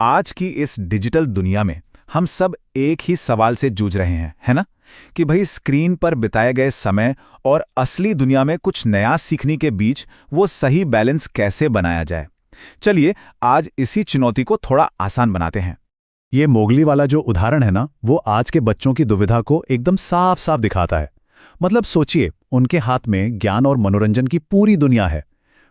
आज की इस डिजिटल दुनिया में हम सब एक ही सवाल से जूझ रहे हैं, है ना? कि भाई स्क्रीन पर बिताए गए समय और असली दुनिया में कुछ नया सीखने के बीच वो सही बैलेंस कैसे बनाया जाए। चलिए आज इसी चुनौती को थोड़ा आसान बनाते हैं। ये मोगली वाला जो उदाहरण है ना, वो आज के बच्चों की दुविधा को एकदम साफ साफ दिखाता है। मतलब सोचिए, उनके हाथ में ज्ञान और मनोरंजन की पूरी दुनिया है,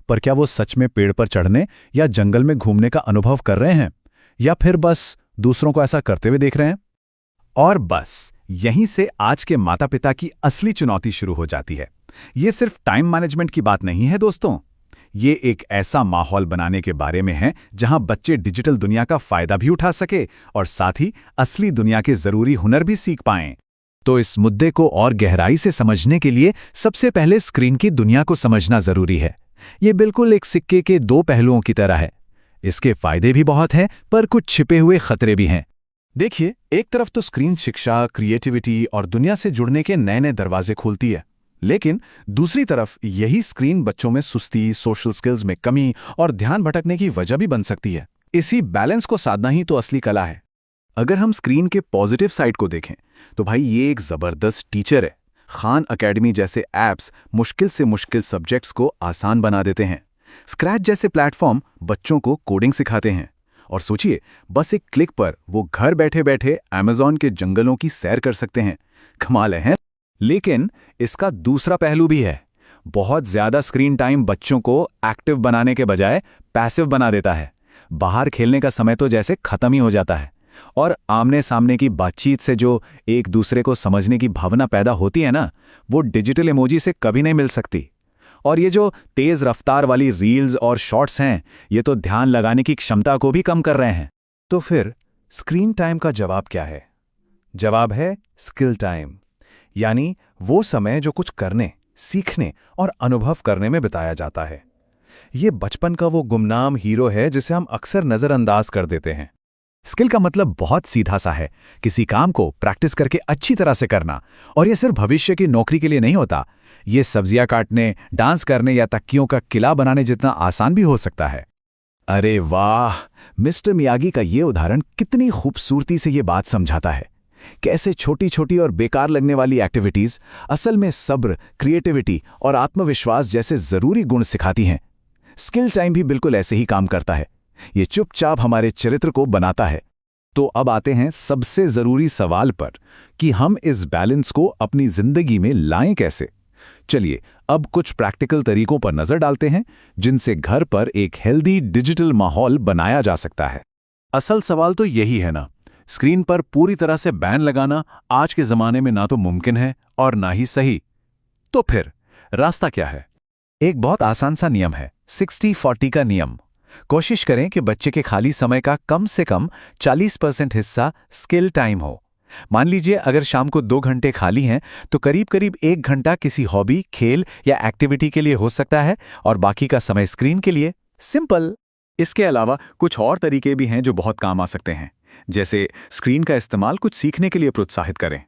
पर क्या वो सच में पेड़ पर चढ़ने या जंगल में घूमने का अनुभव कर रहे हैं, या फिर बस दूसरों को ऐसा करते हुए देख रहे हैं? और बस यहीं से आज के माता पिता की असली चुनौती शुरू हो जाती है। ये सिर्फ टाइम मैनेजमेंट की बात नहीं है दोस्तों, ये एक ऐसा माहौल बनाने के बारे में है जहां बच्चे डिजिटल दुनिया का फायदा भी उठा सके और साथ ही असली दुनिया के जरूरी हुनर भी सीख पाएं। तो इस मुद्दे को और गहराई से समझने के लिए सबसे पहले स्क्रीन की दुनिया को समझना जरूरी है। ये बिल्कुल एक सिक्के के दो पहलुओं की तरह है। इसके फायदे भी बहुत हैं, पर कुछ छिपे हुए खतरे भी हैं। देखिए, एक तरफ तो स्क्रीन शिक्षा, क्रिएटिविटी और दुनिया से जुड़ने के नए नए दरवाजे खोलती है, लेकिन दूसरी तरफ यही स्क्रीन बच्चों में सुस्ती, सोशल स्किल्स में कमी और ध्यान भटकने की वजह भी बन सकती है। इसी बैलेंस को साधना ही तो असली कला है। अगर हम स्क्रीन के पॉजिटिव साइड को देखें तो भाई ये एक जबरदस्त टीचर है। खान अकेडमी जैसे ऐप्स मुश्किल से मुश्किल सब्जेक्ट्स को आसान बना देते हैं। स्क्रैच जैसे प्लेटफॉर्म बच्चों को कोडिंग सिखाते हैं। और सोचिए, बस एक क्लिक पर वो घर बैठे बैठे अमेज़न के जंगलों की सैर कर सकते हैं। कमाल है। लेकिन इसका दूसरा पहलू भी है। बहुत ज्यादा स्क्रीन टाइम बच्चों को एक्टिव बनाने के बजाय पैसिव बना देता है। बाहर खेलने का समय तो जैसे खत्म ही हो जाता है, और आमने सामने की बातचीत से जो एक दूसरे को समझने की भावना पैदा होती है ना, वो डिजिटल इमोजी से कभी नहीं मिल सकती। और ये जो तेज रफ्तार वाली रील्स और शॉर्ट्स हैं, ये तो ध्यान लगाने की क्षमता को भी कम कर रहे हैं। तो फिर स्क्रीन टाइम का जवाब क्या है? जवाब है स्किल टाइम, यानी वो समय जो कुछ करने, सीखने और अनुभव करने में बिताया जाता है। ये बचपन का वो गुमनाम हीरो है जिसे हम अक्सर नजरअंदाज कर देते हैं। स्किल का मतलब बहुत सीधा सा है, किसी काम को प्रैक्टिस करके अच्छी तरह से करना। और ये सिर्फ भविष्य की नौकरी के लिए नहीं होता, ये सब्जियां काटने, डांस करने या तकियों का किला बनाने जितना आसान भी हो सकता है। अरे वाह, मिस्टर मियागी का ये उदाहरण कितनी खूबसूरती से ये बात समझाता है। कैसे छोटी छोटी और बेकार लगने वाली एक्टिविटीज असल में सब्र, क्रिएटिविटी और आत्मविश्वास जैसे जरूरी गुण सिखाती हैं। स्किल टाइम भी बिल्कुल ऐसे ही काम करता है। ये चुपचाप हमारे चरित्र को बनाता है। तो अब आते हैं सबसे जरूरी सवाल पर कि हम इस बैलेंस को अपनी जिंदगी में लाएं कैसे। चलिए अब कुछ प्रैक्टिकल तरीकों पर नजर डालते हैं जिनसे घर पर एक हेल्दी डिजिटल माहौल बनाया जा सकता है। असल सवाल तो यही है ना, स्क्रीन पर पूरी तरह से बैन लगाना आज के जमाने में ना तो मुमकिन है और ना ही सही। तो फिर रास्ता क्या है? एक बहुत आसान सा नियम है, 60-40 का नियम। कोशिश करें कि बच्चे के खाली समय का कम से कम 40% हिस्सा स्किल टाइम हो। मान लीजिए अगर शाम को 2 घंटे खाली हैं तो करीब करीब 1 घंटा किसी हॉबी, खेल या एक्टिविटी के लिए हो सकता है और बाकी का समय स्क्रीन के लिए। सिंपल। इसके अलावा कुछ और तरीके भी हैं जो बहुत काम आ सकते हैं, जैसे स्क्रीन का इस्तेमाल कुछ सीखने के लिए प्रोत्साहित करें।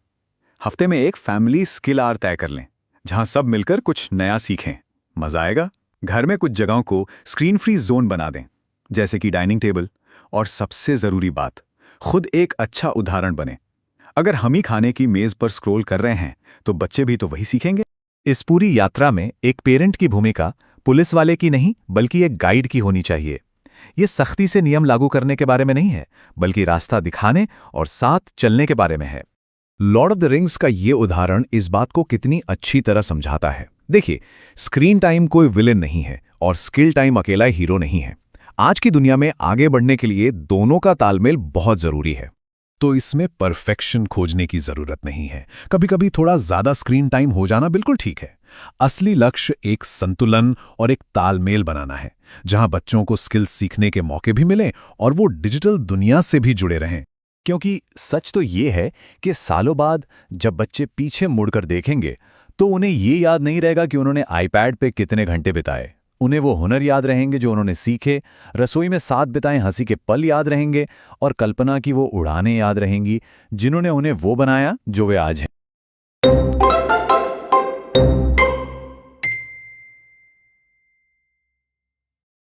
हफ्ते में एक फैमिली स्किल आवर तय कर लें जहां सब मिलकर कुछ नया सीखें। मजा आएगा। घर में कुछ जगहों को स्क्रीन फ्री जोन बना दें, जैसे कि डाइनिंग टेबल। और सबसे जरूरी बात, खुद एक अच्छा उदाहरण बने। अगर हम ही खाने की मेज पर स्क्रॉल कर रहे हैं तो बच्चे भी तो वही सीखेंगे। इस पूरी यात्रा में एक पेरेंट की भूमिका पुलिस वाले की नहीं बल्कि एक गाइड की होनी चाहिए। ये सख्ती से नियम लागू करने के बारे में नहीं है, बल्कि रास्ता दिखाने और साथ चलने के बारे में है। लॉर्ड ऑफ द रिंग्स का ये उदाहरण इस बात को कितनी अच्छी तरह समझाता है। देखिए, स्क्रीन टाइम कोई विलेन नहीं है और स्किल टाइम अकेला हीरो नहीं है। आज की दुनिया में आगे बढ़ने के लिए दोनों का तालमेल बहुत जरूरी है। तो इसमें परफेक्शन खोजने की जरूरत नहीं है। कभी कभी थोड़ा ज्यादा स्क्रीन टाइम हो जाना बिल्कुल ठीक है। असली लक्ष्य एक संतुलन और एक तालमेल बनाना है, जहां बच्चों को स्किल्स सीखने के मौके भी मिलें और वो डिजिटल दुनिया से भी जुड़े रहें। क्योंकि सच तो ये है कि सालों बाद जब बच्चे पीछे मुड़कर देखेंगे तो उन्हें ये याद नहीं रहेगा कि उन्होंने आईपैड पे कितने घंटे बिताए। उन्हें वो हुनर याद रहेंगे जो उन्होंने सीखे, रसोई में साथ बिताए हंसी के पल याद रहेंगे और कल्पना की वो उड़ानें याद रहेंगी जिन्होंने उन्हें वो बनाया जो वे आज हैं।